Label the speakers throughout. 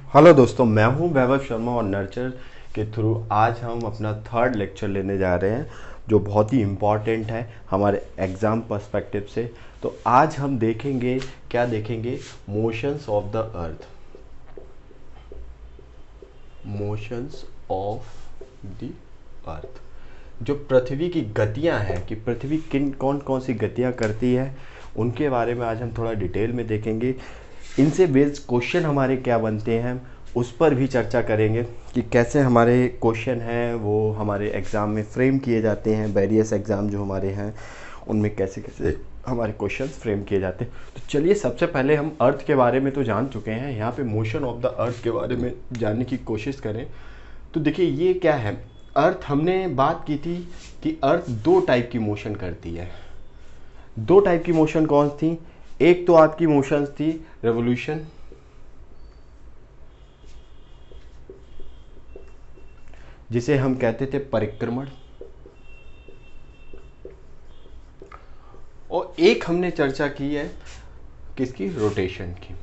Speaker 1: Hello दोस्तों, मैं हूं वैभव शर्मा और नर्चर के थ्रू आज हम अपना थर्ड लेक्चर लेने जा रहे हैं जो बहुत ही इम्पॉर्टेंट है हमारे एग्ज़ाम पर्सपेक्टिव से। तो आज हम देखेंगे, क्या देखेंगे? Motions of the earth. Motions of the earth, जो पृथ्वी की गतियां हैं कि पृथ्वी किन कौन कौन सी गतियां करती है, उनके बारे में आज हम थोड़ा डिटेल में देखेंगे। इनसे बेस्ड क्वेश्चन हमारे क्या बनते हैं उस पर भी चर्चा करेंगे कि कैसे हमारे क्वेश्चन हैं वो हमारे एग्ज़ाम में फ्रेम किए जाते हैं। वेरियस एग्ज़ाम जो हमारे हैं उनमें कैसे कैसे हमारे क्वेश्चंस फ्रेम किए जाते हैं। तो चलिए, सबसे पहले हम अर्थ के बारे में तो जान चुके हैं, यहाँ पे मोशन ऑफ द अर्थ के बारे में जानने की कोशिश करें। तो देखिए, ये क्या है? अर्थ, हमने बात की थी कि अर्थ दो टाइप की मोशन करती है। दो टाइप की मोशन कौन थी? एक तो आपकी मोशंस थी रेवोल्यूशन, जिसे हम कहते थे परिक्रमण, और एक हमने चर्चा की है किसकी? रोटेशन की,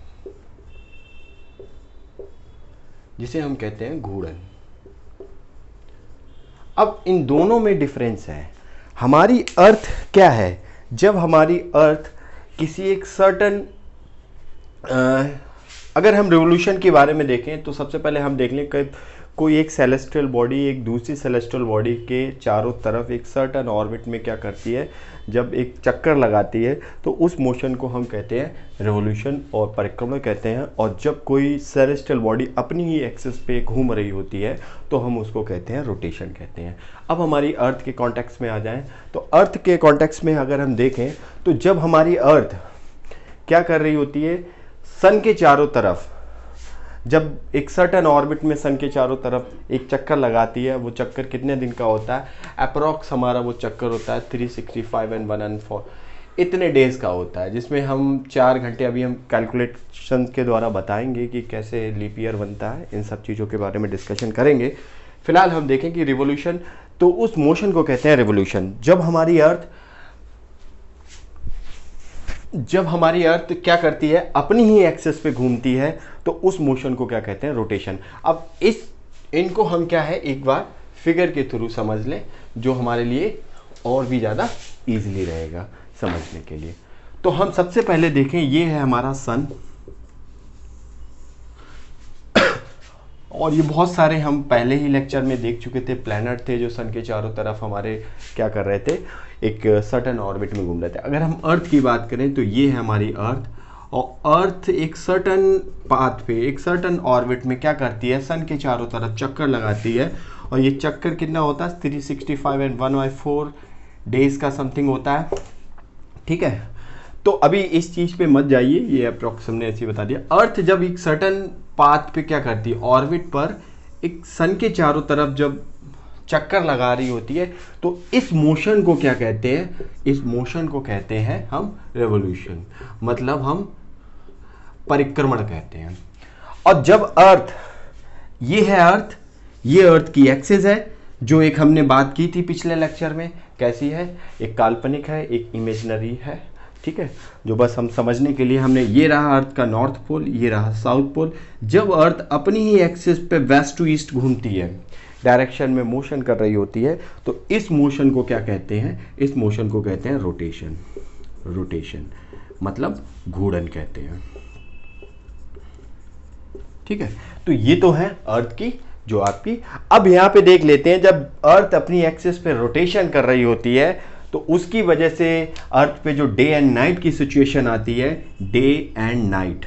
Speaker 1: जिसे हम कहते हैं घूर्णन। अब इन दोनों में डिफरेंस है। हमारी अर्थ क्या है? जब हमारी अर्थ किसी एक सर्टन, अगर हम रिवोल्यूशन के बारे में देखें तो सबसे पहले हम देख लें कि कोई एक सेलेस्टियल बॉडी एक दूसरी सेलेस्टियल बॉडी के चारों तरफ एक सर्टन ऑर्बिट में क्या करती है, जब एक चक्कर लगाती है तो उस मोशन को हम कहते हैं रिवोल्यूशन और परिक्रमण कहते हैं। और जब कोई सेलेस्टियल बॉडी अपनी ही एक्सिस पे घूम रही होती है तो हम उसको कहते हैं रोटेशन कहते हैं। अब हमारी अर्थ के कॉन्टेक्स्ट में आ जाएं तो अर्थ के कॉन्टेक्स्ट में अगर हम देखें तो जब हमारी अर्थ क्या कर रही होती है, सन के चारों तरफ, जब एक सर्टन ऑर्बिट में सन के चारों तरफ एक चक्कर लगाती है, वो चक्कर कितने दिन का होता है? अप्रॉक्स हमारा वो चक्कर होता है 365 एंड 114 इतने डेज का होता है, जिसमें हम 4 घंटे, अभी हम कैलकुलेशन के द्वारा बताएंगे कि कैसे लीप ईयर बनता है, इन सब चीज़ों के बारे में डिस्कशन करेंगे। फिलहाल हम देखें कि रिवोल्यूशन, तो उस मोशन को कहते हैं रिवोल्यूशन। जब हमारी अर्थ क्या करती है, अपनी ही एक्सिस पे घूमती है, तो उस मोशन को क्या कहते हैं? रोटेशन। अब इनको हम क्या है, एक बार फिगर के थ्रू समझ लें, जो हमारे लिए और भी ज़्यादा इजीली रहेगा समझने के लिए। तो हम सबसे पहले देखें, ये है हमारा सन, और ये बहुत सारे हम पहले ही लेक्चर में देख चुके थे। प्लैनेट थे जो सन के चारों तरफ हमारे क्या कर रहे थे, एक सर्टन ऑर्बिट में घूम रहे थे। अगर हम अर्थ की बात करें तो ये है हमारी अर्थ, और अर्थ एक सर्टन पाथ पे, एक सर्टन ऑर्बिट में क्या करती है, सन के चारों तरफ चक्कर लगाती है। और ये चक्कर कितना होता है? 365 एंड 1/4 डेज का समथिंग होता है। ठीक है, तो अभी इस चीज़ पे मत जाइए, ये अप्रॉक्स हमने ऐसे बता दिया। अर्थ जब एक सर्टन पाथ पे क्या करती है, ऑर्बिट पर एक सन के चारों तरफ जब चक्कर लगा रही होती है, तो इस मोशन को क्या कहते हैं? इस मोशन को कहते हैं हम रेवोल्यूशन, मतलब हम परिक्रमण कहते हैं। और जब अर्थ, ये है अर्थ, ये अर्थ की एक्सिस है, जो एक हमने बात की थी पिछले लेक्चर में, कैसी है? एक काल्पनिक है, एक इमेजिनरी है। ठीक है, जो बस हम समझने के लिए हमने, ये रहा अर्थ का नॉर्थ पोल, ये रहा साउथ पोल। जब अर्थ अपनी ही एक्सिस पे वेस्ट टू ईस्ट घूमती है, डायरेक्शन में मोशन कर रही होती है, तो इस मोशन को क्या कहते हैं? इस मोशन को कहते हैं रोटेशन। रोटेशन मतलब घूर्णन कहते हैं। ठीक है, तो ये तो है अर्थ की जो आपकी। अब यहां पे देख लेते हैं, जब अर्थ अपनी एक्सिस पे रोटेशन कर रही होती है तो उसकी वजह से अर्थ पे जो डे एंड नाइट की सिचुएशन आती है, डे एंड नाइट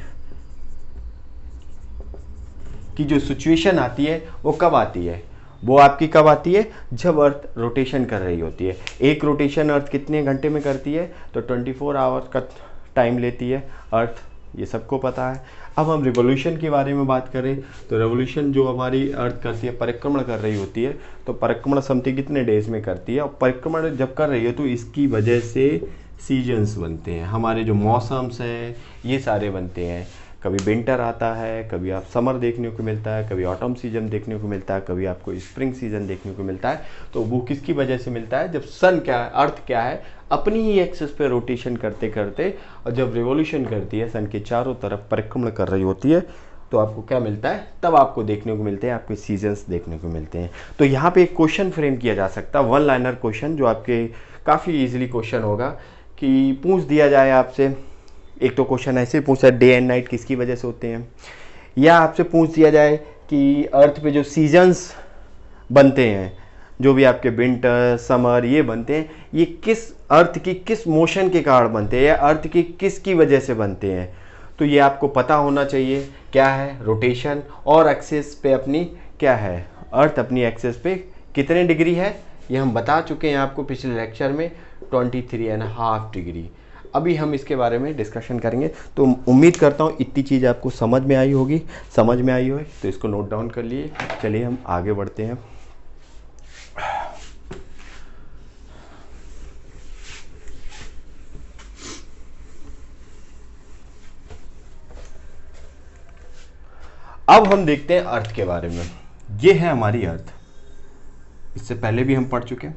Speaker 1: की जो सिचुएशन आती है वो कब आती है? वो आपकी कब आती है? जब अर्थ रोटेशन कर रही होती है। एक रोटेशन अर्थ कितने घंटे में करती है? तो 24 आवर का टाइम लेती है अर्थ, ये सबको पता है। अब हम रिवोल्यूशन के बारे में बात करें तो रिवोल्यूशन जो हमारी अर्थ करती है, परिक्रमण कर रही होती है, तो परिक्रमण समथिंग कितने डेज में करती है? और परिक्रमण जब कर रही है तो इसकी वजह से सीजन्स बनते हैं, हमारे जो मौसम्स हैं ये सारे बनते हैं। कभी विंटर आता है, कभी आप समर देखने को मिलता है, कभी ऑटम सीजन देखने को मिलता है, कभी आपको स्प्रिंग सीजन देखने को मिलता है। तो वो किसकी वजह से मिलता है? जब सन क्या है, अर्थ क्या है, अपनी ही एक्सिस पे रोटेशन करते करते, और जब रिवोल्यूशन करती है, सन के चारों तरफ परिक्रमण कर रही होती है, तो आपको क्या मिलता है, तब आपको देखने को मिलते हैं, आपके सीजन्स देखने को मिलते हैं। तो यहाँ पे एक क्वेश्चन फ्रेम किया जा सकता है, वन लाइनर क्वेश्चन, जो आपके काफ़ी इजीली क्वेश्चन होगा कि पूछ दिया जाए आपसे। एक तो क्वेश्चन ऐसे पूछा है, डे एंड नाइट किसकी वजह से होते हैं, या आपसे पूछ दिया जाए कि अर्थ पे जो सीजन्स बनते हैं, जो भी आपके विंटर समर ये बनते हैं, ये किस अर्थ की किस मोशन के कारण बनते हैं, या अर्थ की किसकी वजह से बनते हैं। तो ये आपको पता होना चाहिए क्या है, रोटेशन और एक्सिस पे अपनी क्या है, अर्थ अपनी एक्सिस पे कितने डिग्री है, ये हम बता चुके हैं आपको पिछले लेक्चर में, 23.5 डिग्री। अभी हम इसके बारे में डिस्कशन करेंगे। तो उम्मीद करता हूँ इतनी चीज़ आपको समझ में आई होगी, समझ में आई हो तो इसको नोट डाउन कर लिए। चलिए हम आगे बढ़ते हैं। अब हम देखते हैं अर्थ के बारे में। ये है हमारी अर्थ, इससे पहले भी हम पढ़ चुके हैं।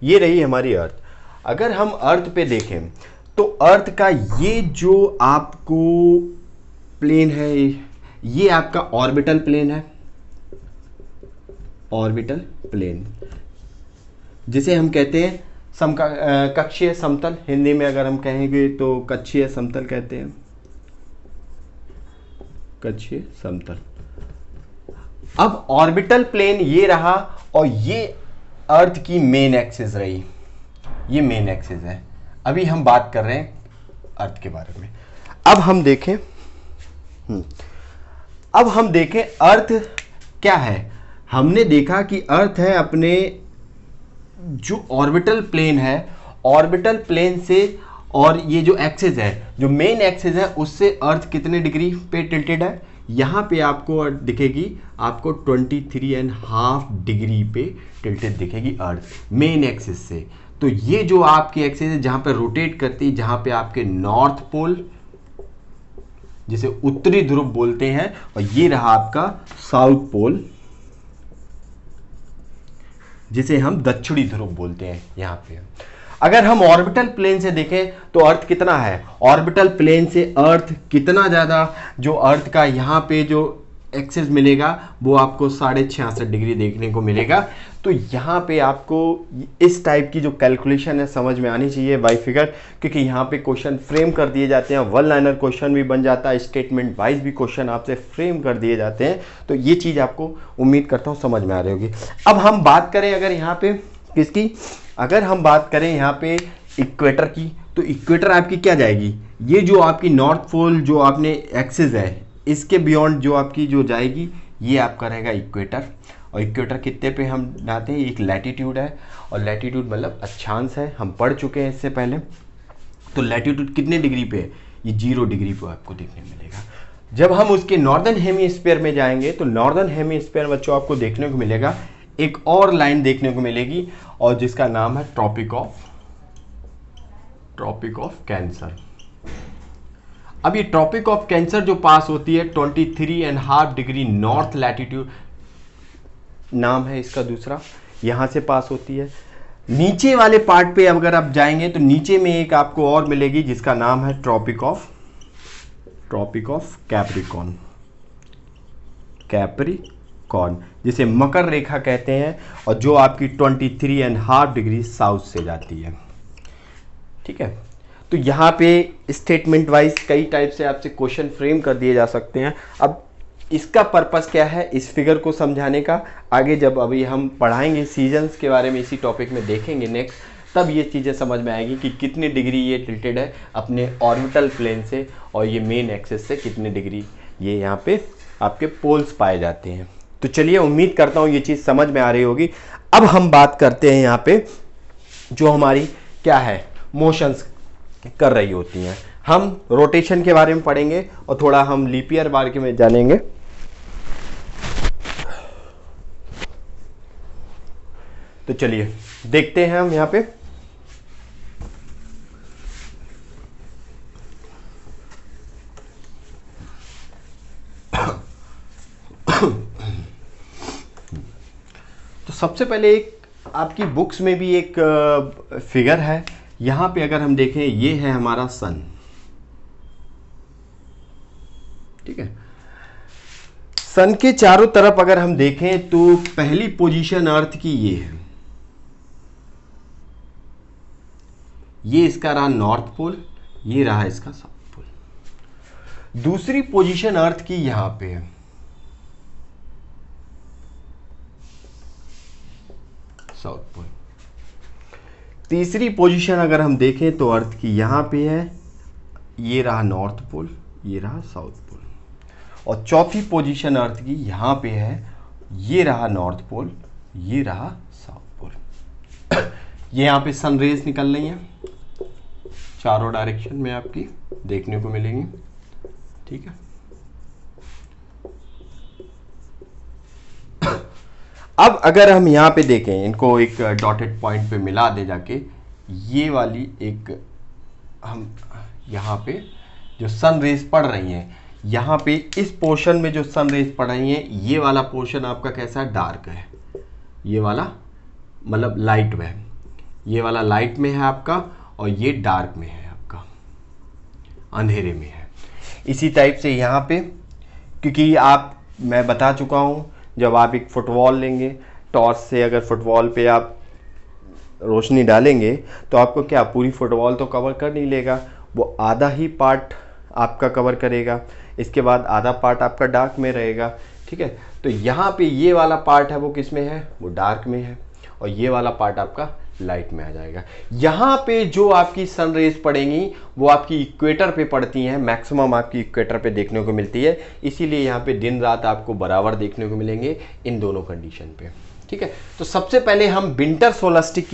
Speaker 1: ये रही हमारी अर्थ। अगर हम अर्थ पे देखें तो अर्थ का ये जो आपको प्लेन है, ये आपका ऑर्बिटल प्लेन है, ऑर्बिटल प्लेन जिसे हम कहते हैं कक्षीय समतल। हिंदी में अगर हम कहेंगे तो कक्षीय समतल कहते हैं, कक्षीय समतल। अब ऑर्बिटल प्लेन ये रहा, और ये अर्थ की मेन एक्सिस रही, ये मेन एक्सिस है। अभी हम बात कर रहे हैं अर्थ के बारे में। अब हम देखें अर्थ क्या है। हमने देखा कि अर्थ है अपने जो ऑर्बिटल प्लेन है, ऑर्बिटल प्लेन से, और ये जो एक्सिस है, जो मेन एक्सिस है, उससे अर्थ कितने डिग्री पे टिल्टेड है, यहाँ पे आपको दिखेगी, आपको 23.5 डिग्री पे टिल्टेड दिखेगी अर्थ मेन एक्सिस से। तो ये जो आपकी एक्सिस है जहाँ पे रोटेट करती है, जहाँ पे आपके नॉर्थ पोल जिसे उत्तरी ध्रुव बोलते हैं, और ये रहा आपका साउथ पोल जिसे हम दक्षिणी ध्रुव बोलते हैं। यहाँ पे अगर हम ऑर्बिटल प्लेन से देखें तो अर्थ कितना है, ऑर्बिटल प्लेन से अर्थ कितना ज़्यादा, जो अर्थ का यहाँ पे जो एक्सिस मिलेगा वो आपको 66.5 डिग्री देखने को मिलेगा। तो यहाँ पे आपको इस टाइप की जो कैलकुलेशन है समझ में आनी चाहिए बाई फिगर, क्योंकि यहाँ पे क्वेश्चन फ्रेम कर दिए जाते हैं, वन लाइनर क्वेश्चन भी बन जाता है, स्टेटमेंट वाइज भी क्वेश्चन आपसे फ्रेम कर दिए जाते हैं। तो ये चीज़ आपको उम्मीद करता हूँ समझ में आ रही होगी। अब हम बात करें अगर यहाँ पे किसकी, अगर हम बात करें यहाँ पे इक्वेटर की, तो इक्वेटर आपकी क्या जाएगी, ये जो आपकी नॉर्थ पोल जो आपने एक्सिस है, इसके बियॉन्ड जो आपकी जो जाएगी, ये आपका रहेगा इक्वेटर। और इक्वेटर कितने पे हम बनाते हैं, एक लैटिट्यूड है, और लैटिट्यूड मतलब अक्षांश है, हम पढ़ चुके हैं इससे पहले। तो लैटिट्यूड कितने डिग्री पे है, ये 0 डिग्री पे आपको देखने मिलेगा। जब हम उसके नॉर्दर्न हेमीस्फीयर में जाएंगे तो नॉर्दर्न हेमीस्फीयर में बच्चों आपको देखने को मिलेगा एक और लाइन देखने को मिलेगी, और जिसका नाम है ट्रॉपिक ऑफ कैंसर। अब ये ट्रॉपिक ऑफ कैंसर जो पास होती है 23.5 डिग्री नॉर्थ लैटिट्यूड नाम है इसका दूसरा, यहां से पास होती है। नीचे वाले पार्ट पे अगर आप जाएंगे तो नीचे में एक आपको और मिलेगी जिसका नाम है ट्रॉपिक ऑफ कैप्रिकॉर्न, जिसे मकर रेखा कहते हैं, और जो आपकी 23.5 डिग्री साउथ से जाती है। ठीक है, तो यहाँ पे स्टेटमेंट वाइज कई टाइप से आपसे क्वेश्चन फ्रेम कर दिए जा सकते हैं। अब इसका पर्पस क्या है, इस फिगर को समझाने का, आगे जब अभी हम पढ़ाएंगे सीजन्स के बारे में, इसी टॉपिक में देखेंगे नेक्स्ट, तब ये चीज़ें समझ में आएगी कि कितनी डिग्री ये टिल्टेड है अपने ऑर्बिटल प्लेन से, और ये मेन एक्सिस से कितने डिग्री ये यहाँ पे आपके पोल्स पाए जाते हैं। तो चलिए, उम्मीद करता हूँ ये चीज़ समझ में आ रही होगी। अब हम बात करते हैं यहाँ पे जो हमारी क्या है मोशंस कर रही होती हैं। हम रोटेशन के बारे में पढ़ेंगे और थोड़ा हम लीप ईयर बारे में जानेंगे। तो चलिए देखते हैं हम यहाँ पे। तो सबसे पहले एक आपकी बुक्स में भी एक फिगर है, यहाँ पे अगर हम देखें ये है हमारा सन, ठीक है। सन के चारों तरफ अगर हम देखें तो पहली पोजीशन अर्थ की ये है, ये इसका रहा नॉर्थ पोल, ये रहा इसका साउथ पोल। दूसरी पोजीशन अर्थ की यहां पे है, साउथ पोल। तीसरी पोजीशन अगर हम देखें तो अर्थ की यहां पे है, ये रहा नॉर्थ पोल, ये रहा साउथ पोल। और चौथी पोजीशन अर्थ की यहां पे है, ये रहा नॉर्थ पोल, ये रहा साउथ पोल। ये यहां पे सन रेज निकल रही हैं, चारों डायरेक्शन में आपकी देखने को मिलेंगी, ठीक है। अब अगर हम यहां पे देखें, इनको एक डॉटेड पॉइंट पे मिला दे जाके, ये वाली एक हम यहां पे जो सन रेज पड़ रही हैं, यहाँ पे इस पोर्शन में जो सन रेज पड़ रही हैं, ये वाला पोर्शन आपका कैसा है, डार्क है। ये वाला मतलब लाइट में है, ये वाला लाइट में है आपका, और ये डार्क में है आपका, अंधेरे में है। इसी टाइप से यहाँ पे, क्योंकि मैं बता चुका हूँ, जब आप एक फुटबॉल लेंगे, टॉर्च से अगर फुटबॉल पे आप रोशनी डालेंगे तो आपको क्या पूरी फुटबॉल तो कवर कर नहीं लेगा, वो आधा ही पार्ट आपका कवर करेगा, इसके बाद आधा पार्ट आपका डार्क में रहेगा, ठीक है। तो यहाँ पे ये वाला पार्ट है वो किस में है, वो डार्क में है, और ये वाला पार्ट आपका लाइट में आ जाएगा। यहाँ पे जो आपकी सन रेज पड़ेंगी वो आपकी इक्वेटर पे पड़ती हैं, मैक्सिमम आपकी इक्वेटर पे देखने को मिलती है, इसीलिए यहाँ पे दिन रात आपको बराबर देखने को मिलेंगे इन दोनों कंडीशन पे, ठीक है। तो सबसे पहले हम विंटर सोलस्टिस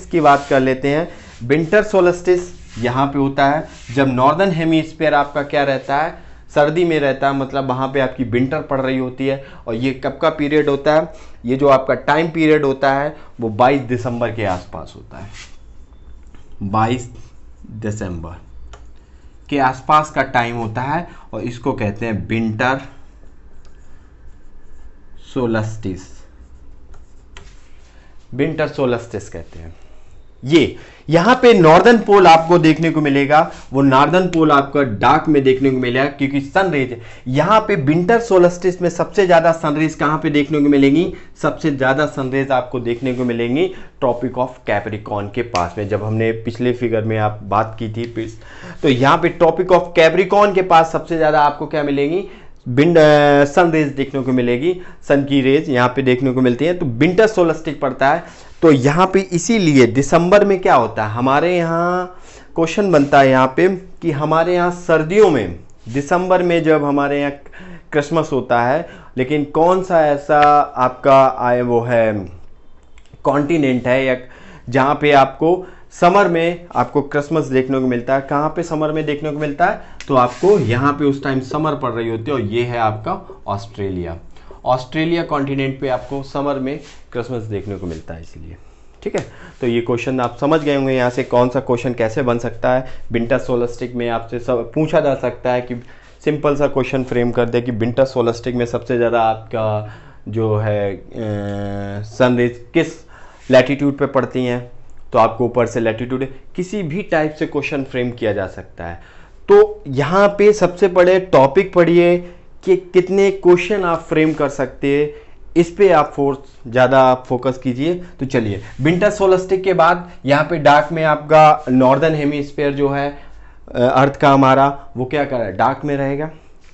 Speaker 1: की बात कर लेते हैं। विंटर सोलस्टिस यहाँ पे होता है जब नॉर्दर्न हेमीस्फीयर आपका क्या रहता है, सर्दी में रहता है, मतलब वहाँ पे आपकी विंटर पड़ रही होती है। और ये कब का पीरियड होता है, ये जो आपका टाइम पीरियड होता है वो 22 दिसंबर के आसपास होता है। 22 दिसंबर के आसपास का टाइम होता है, और इसको कहते हैं विंटर सोलस्टिस, विंटर सोलस्टिस कहते हैं। ये यहाँ पे नॉर्दर्न पोल आपको देखने को मिलेगा, वो नॉर्दर्न पोल आपका डार्क में देखने को मिलेगा क्योंकि सन रेज है। यहाँ पे विंटर सोलस्टिस में सबसे ज्यादा सनरेज कहाँ पे देखने को मिलेंगी, सबसे ज्यादा सनरेज आपको देखने को मिलेंगी ट्रॉपिक ऑफ कैप्रिकॉर्न के पास में। जब हमने पिछले फिगर में आप बात की थी, तो यहाँ पे ट्रॉपिक ऑफ कैप्रिकॉर्न के पास सबसे ज्यादा आपको क्या मिलेंगी, सन रेज देखने को मिलेगी, सन की रेज यहाँ पे देखने को मिलती है। तो विंटर सोलस्टिस पड़ता है, तो यहाँ पे इसीलिए दिसंबर में क्या होता है, हमारे यहाँ क्वेश्चन बनता है यहाँ पे कि हमारे यहाँ सर्दियों में दिसंबर में जब हमारे यहाँ क्रिसमस होता है, लेकिन कौन सा ऐसा आपका वो है कॉन्टिनेंट है या जहाँ पे आपको समर में आपको क्रिसमस देखने को मिलता है। कहाँ पे समर में देखने को मिलता है, तो आपको यहाँ पे उस टाइम समर पड़ रही होती है, और ये है आपका ऑस्ट्रेलिया। ऑस्ट्रेलिया कॉन्टिनेंट पे आपको समर में क्रिसमस देखने को मिलता है, इसलिए ठीक है। तो ये क्वेश्चन आप समझ गए होंगे यहाँ से कौन सा क्वेश्चन कैसे बन सकता है। विंटर सोलस्टिक में आपसे सब पूछा जा सकता है कि सिंपल सा क्वेश्चन फ्रेम कर दे कि विंटर सोलस्टिक में सबसे ज़्यादा आपका जो है सन रेज किस लैटिट्यूड पे पड़ती हैं, तो आपको ऊपर से लैटिट्यूड किसी भी टाइप से क्वेश्चन फ्रेम किया जा सकता है। तो यहाँ पे सबसे बड़े टॉपिक पढ़िए कि कितने क्वेश्चन आप फ्रेम कर सकते हैं, इस पे आप ज़्यादा फोकस कीजिए। तो चलिए, विंटर सोलस्टिक के बाद यहाँ पे डार्क में आपका नॉर्दर्न हेमीस्फीयर जो है अर्थ का हमारा, वो क्या कर रहा है, डार्क में रहेगा।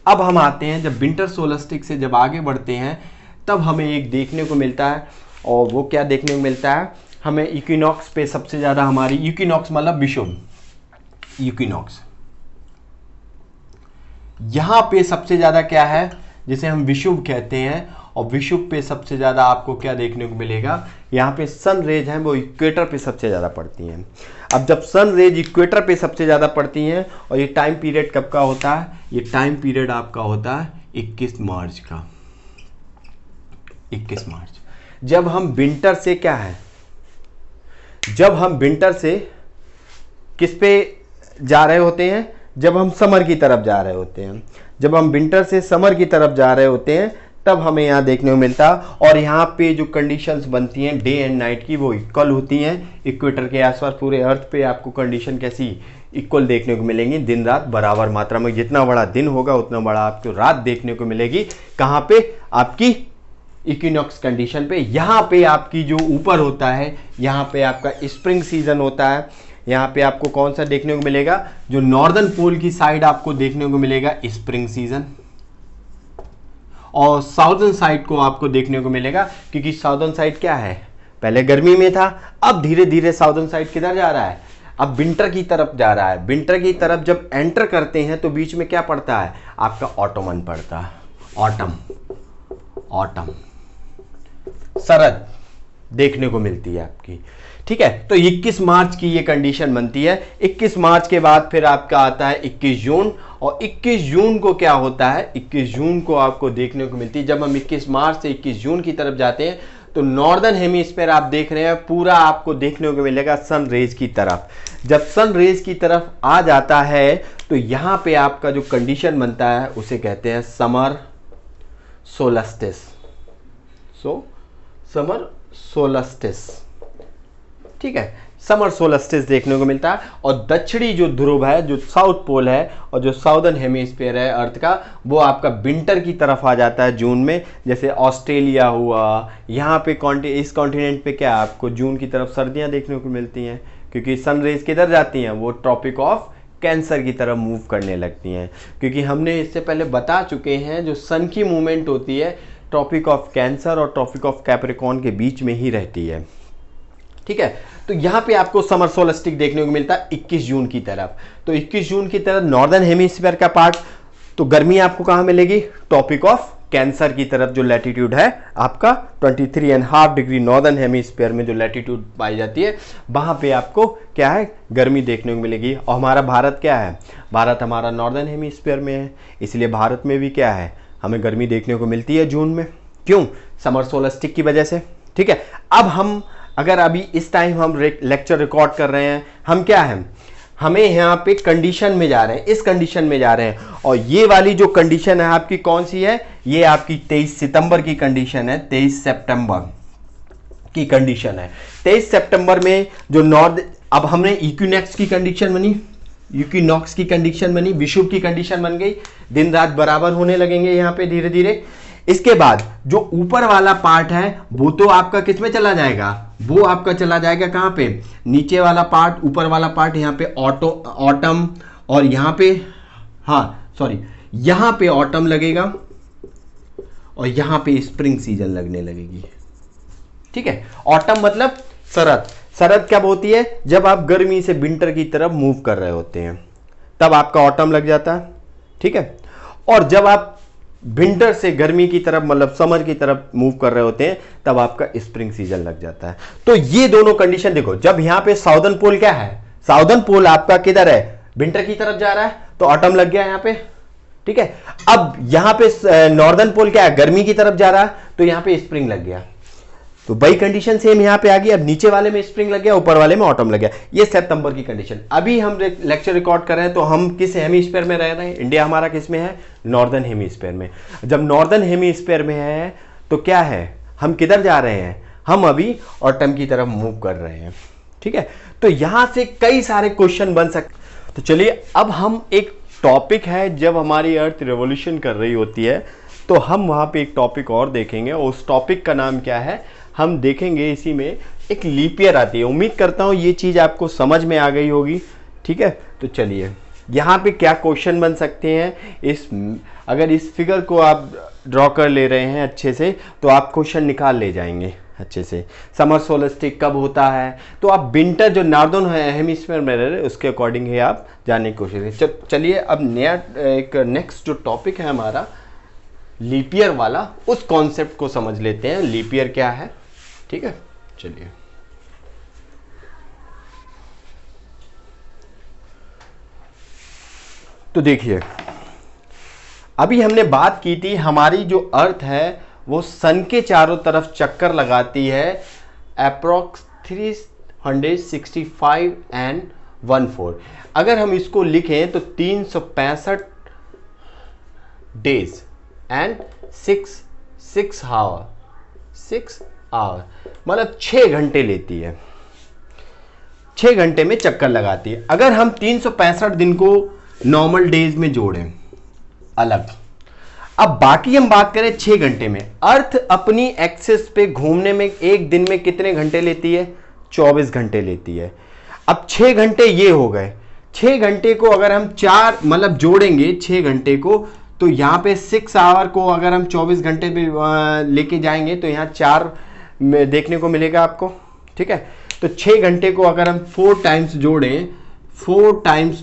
Speaker 1: अब हम आते हैं, जब विंटर सोलस्टिक से जब आगे बढ़ते हैं तब हमें एक देखने को मिलता है, और वो क्या देखने को मिलता है हमें, इक्विनॉक्स पे सबसे ज़्यादा हमारी, इक्विनॉक्स मतलब विषुव, इक्विनॉक्स यहाँ पे सबसे ज़्यादा क्या है, जिसे हम विषुव कहते हैं। और विषुव पे सबसे ज़्यादा आपको क्या देखने को मिलेगा, यहाँ पे सन रेज हैं वो इक्वेटर पे सबसे ज़्यादा पड़ती हैं। अब जब सन रेज इक्वेटर पे सबसे ज़्यादा पड़ती हैं, और ये टाइम पीरियड कब का होता है, ये टाइम पीरियड आपका होता है 21 मार्च का, 21 मार्च। जब हम विंटर से क्या है, जब हम विंटर से किस पे जा रहे होते हैं, जब हम समर की तरफ जा रहे होते हैं, जब हम विंटर से समर की तरफ जा रहे होते हैं तब हमें यहाँ देखने को मिलता। और यहाँ पे जो कंडीशंस बनती हैं डे एंड नाइट की वो इक्वल होती हैं। इक्वेटर के आसपास पूरे अर्थ पे आपको कंडीशन कैसी इक्वल देखने को मिलेंगी, दिन रात बराबर मात्रा में। जितना बड़ा दिन होगा उतना बड़ा आपको रात देखने को मिलेगी। कहाँ पे? आपकी इक्विनॉक्स कंडीशन पे। यहाँ पे आपकी जो ऊपर होता है, यहाँ पे आपका स्प्रिंग सीजन होता है। यहाँ पे आपको कौन सा देखने को मिलेगा? जो नॉर्दर्न पोल की साइड आपको देखने को मिलेगा स्प्रिंग सीजन, और साउदर्न साइड को आपको देखने को मिलेगा, क्योंकि साउदर्न साइड क्या है, पहले गर्मी में था, अब धीरे धीरे साउदर्न साइड किधर जा रहा है? अब विंटर की तरफ जा रहा है। विंटर की तरफ जब एंटर करते हैं तो बीच में क्या पड़ता है? आपका ऑटोमन पड़ता है। ऑटम, ऑटम, शरद देखने को मिलती है आपकी। ठीक है, तो 21 मार्च की ये कंडीशन बनती है। 21 मार्च के बाद फिर आपका आता है 21 जून, और 21 जून को क्या होता है? 21 जून को आपको देखने को मिलती है, जब हम 21 मार्च से 21 जून की तरफ जाते हैं तो नॉर्दर्न हेमिस्फीयर आप देख रहे हैं पूरा आपको देखने को मिलेगा सन रेज की तरफ। जब सन रेज की तरफ आ जाता है तो यहां पे आपका जो कंडीशन बनता है उसे कहते हैं समर सोलस्टिस। समर सोलस्टिस, ठीक है, समर सोलस्टिस देखने को मिलता है। और दक्षिणी जो ध्रुव है, जो साउथ पोल है और जो साउदर्न हेमिस्फीयर है अर्थ का, वो आपका विंटर की तरफ आ जाता है जून में। जैसे ऑस्ट्रेलिया हुआ, यहाँ पे इस कॉन्टिनेंट पे क्या आपको जून की तरफ सर्दियाँ देखने को मिलती हैं, क्योंकि सन रेज किधर जाती हैं? वो ट्रॉपिक ऑफ कैंसर की तरफ मूव करने लगती हैं। क्योंकि हमने इससे पहले बता चुके हैं जो सन की मूवमेंट होती है ट्रॉपिक ऑफ कैंसर और ट्रॉपिक ऑफ कैप्रिकॉर्न के बीच में ही रहती है। ठीक है, तो यहां पे आपको समर सोलस्टिक देखने को मिलता है 21 जून की तरफ। तो 21 जून की तरफ नॉर्दर्न हेमिस्फीयर का पार्ट, तो गर्मी आपको कहां मिलेगी? ट्रॉपिक ऑफ कैंसर की तरफ जो लैटिट्यूड है आपका 23.5 डिग्री नॉर्दर्न हेमिस्फीयर में जो लैटिट्यूड पाई जाती है, वहां पे आपको क्या है? गर्मी देखने को मिलेगी। और हमारा भारत क्या है? भारत हमारा नॉर्दर्न हेमिस्फीयर में है, इसलिए भारत में भी क्या है? हमें गर्मी देखने को मिलती है जून में। क्यों? समर सोलस्टिक की वजह से। ठीक है, अब हम अगर अभी इस टाइम हम लेक्चर रिकॉर्ड कर रहे हैं, हम क्या हैं? हमें यहाँ पे कंडीशन में जा रहे हैं, इस कंडीशन में जा रहे हैं। और ये वाली जो कंडीशन है आपकी कौन सी है? ये आपकी 23 सितंबर की कंडीशन है, 23 सितंबर की कंडीशन है। 23 सितंबर में जो अब हमने इक्विनॉक्स की कंडीशन बनी, इक्विनॉक्स की कंडीशन बनी, विषुव की कंडीशन बन गई, दिन रात बराबर होने लगेंगे यहाँ पे धीरे धीरे। इसके बाद जो ऊपर वाला पार्ट है वो तो आपका किस में चला जाएगा? वो आपका चला जाएगा कहां पे? नीचे वाला पार्ट, ऊपर वाला पार्ट यहाँ पे ऑटम, और यहाँ पे यहाँ पे ऑटम लगेगा और यहाँ पे स्प्रिंग सीजन लगने लगेगी। ठीक है, ऑटम मतलब शरद। शरद कब होती है? जब आप गर्मी से विंटर की तरफ मूव कर रहे होते हैं, तब आपका ऑटम लग जाता है। ठीक है, और जब आप विंटर से गर्मी की तरफ मतलब समर की तरफ मूव कर रहे होते हैं तब आपका स्प्रिंग सीजन लग जाता है। तो ये दोनों कंडीशन देखो, जब यहां पे साउदर्न पोल क्या है? साउदर्न पोल आपका किधर है? विंटर की तरफ जा रहा है, तो ऑटम लग गया यहां पे। ठीक है, अब यहां पे नॉर्दर्न पोल क्या है? गर्मी की तरफ जा रहा है, तो यहां पे स्प्रिंग लग गया। तो वही कंडीशन सेम यहां पे आ गई। अब नीचे वाले में स्प्रिंग लग गया, ऊपर वाले में ऑटम लग गया। ये सितंबर की कंडीशन। अभी हम लेक्चर रिकॉर्ड कर रहे हैं तो हम किस हेमिस्फीयर में रह रहे हैं? इंडिया हमारा किस में है? नॉर्दर्न हेमिस्फीयर में। जब नॉर्दर्न हेमिस्फीयर में है तो क्या है? हम किधर जा रहे हैं? हम अभी ऑटम की तरफ मूव कर रहे हैं। ठीक है, तो यहां से कई सारे क्वेश्चन बन सकते। तो चलिए अब हम एक टॉपिक है, जब हमारी अर्थ रिवॉल्यूशन कर रही होती है तो हम वहां पे एक टॉपिक और देखेंगे। उस टॉपिक का नाम क्या है? हम देखेंगे इसी में एक लीप ईयर आती है। उम्मीद करता हूं ये चीज आपको समझ में आ गई होगी। ठीक है, तो चलिए यहाँ पे क्या क्वेश्चन बन सकते हैं। अगर इस फिगर को आप ड्रॉ कर ले रहे हैं अच्छे से तो आप क्वेश्चन निकाल ले जाएंगे अच्छे से। समर सोलस्टिक कब होता है? तो आप विंटर जो नॉर्दर्न हेमिस्फीयर में रह रहे उसके अकॉर्डिंग ही आप जानने की कोशिश करें। चलिए अब नया एक नेक्स्ट जो टॉपिक है हमारा लीप ईयर वाला, उस कॉन्सेप्ट को समझ लेते हैं। लीप ईयर क्या है? ठीक है, चलिए तो देखिए, अभी हमने बात की थी हमारी जो अर्थ है वो सन के चारों तरफ चक्कर लगाती है अप्रोक्स 365 एंड 1/4। अगर हम इसको लिखें तो 365 डेज एंड 6 6 आवर मतलब 6 घंटे लेती है, 6 घंटे में चक्कर लगाती है। अगर हम 365 दिन को नॉर्मल डेज में जोड़ें अलग, अब बाकी हम बात करें 6 घंटे में, अर्थ अपनी एक्सिस पे घूमने में एक दिन में कितने घंटे लेती है? 24 घंटे लेती है। अब 6 घंटे ये हो गए, 6 घंटे को अगर हम 4 मतलब जोड़ेंगे 6 घंटे को, तो यहाँ पे 6 आवर को अगर हम 24 घंटे पे लेके जाएंगे तो यहाँ 4 में देखने को मिलेगा आपको, ठीक है। तो 6 घंटे को अगर हम 4 टाइम्स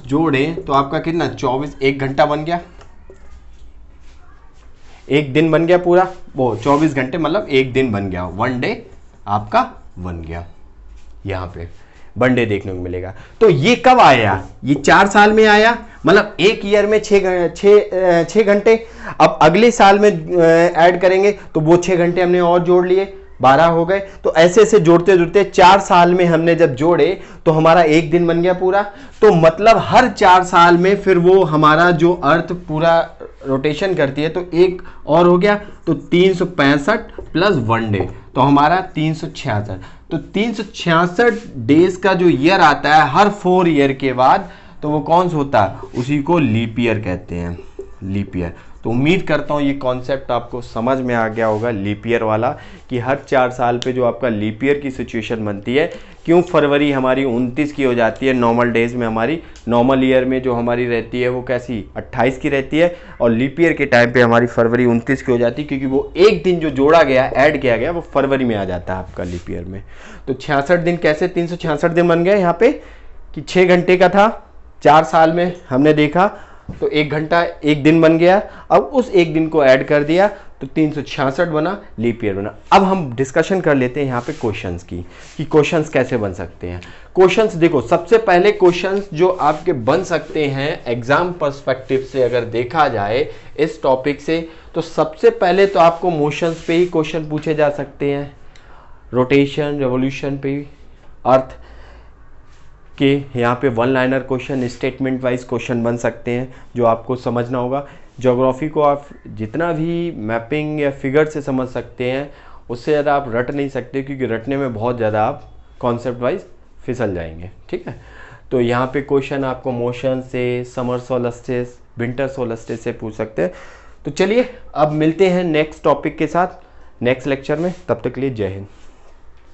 Speaker 1: जोड़ें तो आपका कितना 24, 1 घंटा बन गया, 1 दिन बन गया पूरा, वो 24 घंटे मतलब 1 दिन बन गया, 1 डे आपका बन गया। यहाँ पे 1 डे देखने को मिलेगा। तो ये कब आया? ये 4 साल में आया, मतलब 1 ईयर में 6 घंटे। अब अगले साल में ऐड करेंगे तो वो 6 घंटे हमने और जोड़ लिए, 12 हो गए। तो ऐसे ऐसे जोड़ते जोड़ते 4 साल में हमने जब जोड़े तो हमारा 1 दिन बन गया पूरा। तो मतलब हर 4 साल में फिर वो हमारा जो अर्थ पूरा रोटेशन करती है, तो एक और हो गया, तो 365 प्लस 1 डे, तो हमारा 366। तो 366 डेज का जो ईयर आता है हर 4 ईयर के बाद, तो वो कौन सा होता है? उसी को लीप ईयर कहते हैं, लीप ईयर। तो उम्मीद करता हूँ ये कॉन्सेप्ट आपको समझ में आ गया होगा लीप ईयर वाला, कि हर 4 साल पे जो आपका लीप ईयर की सिचुएशन बनती है, क्यों फरवरी हमारी 29 की हो जाती है नॉर्मल डेज में, हमारी नॉर्मल ईयर में जो हमारी रहती है वो कैसी 28 की रहती है, और लीप ईयर के टाइम पे हमारी फरवरी 29 की हो जाती है, क्योंकि वो एक दिन जो जोड़ा गया, ऐड किया गया, वो फरवरी में आ जाता है आपका लीप ईयर में। तो 66 दिन कैसे 366 दिन बन गए यहाँ पे, कि 6 घंटे का था, 4 साल में हमने देखा, तो 1 घंटा 1 दिन बन गया। अब उस 1 दिन को ऐड कर दिया तो 366 बना, लीप ईयर बना। अब हम डिस्कशन कर लेते हैं यहाँ पे क्वेश्चंस की, कि क्वेश्चंस कैसे बन सकते हैं। क्वेश्चंस देखो, सबसे पहले क्वेश्चंस जो आपके बन सकते हैं एग्जाम पर्सपेक्टिव से अगर देखा जाए इस टॉपिक से, तो सबसे पहले तो आपको मोशंस पे ही क्वेश्चन पूछे जा सकते हैं, रोटेशन रेवोल्यूशन पे, अर्थ कि यहाँ पे 1 liner question, statement wise question बन सकते हैं जो आपको समझना होगा। ज्योग्राफी को आप जितना भी मैपिंग या फिगर से समझ सकते हैं, उससे ज़्यादा आप रट नहीं सकते, क्योंकि रटने में बहुत ज़्यादा आप कॉन्सेप्ट वाइज फिसल जाएंगे, ठीक है। तो यहाँ पे क्वेश्चन आपको मोशन से, समर सोलस्टिस, विंटर सोलस्टिस से पूछ सकते हैं। तो चलिए अब मिलते हैं नेक्स्ट टॉपिक के साथ नेक्स्ट लेक्चर में, तब तक के लिए जय हिंद।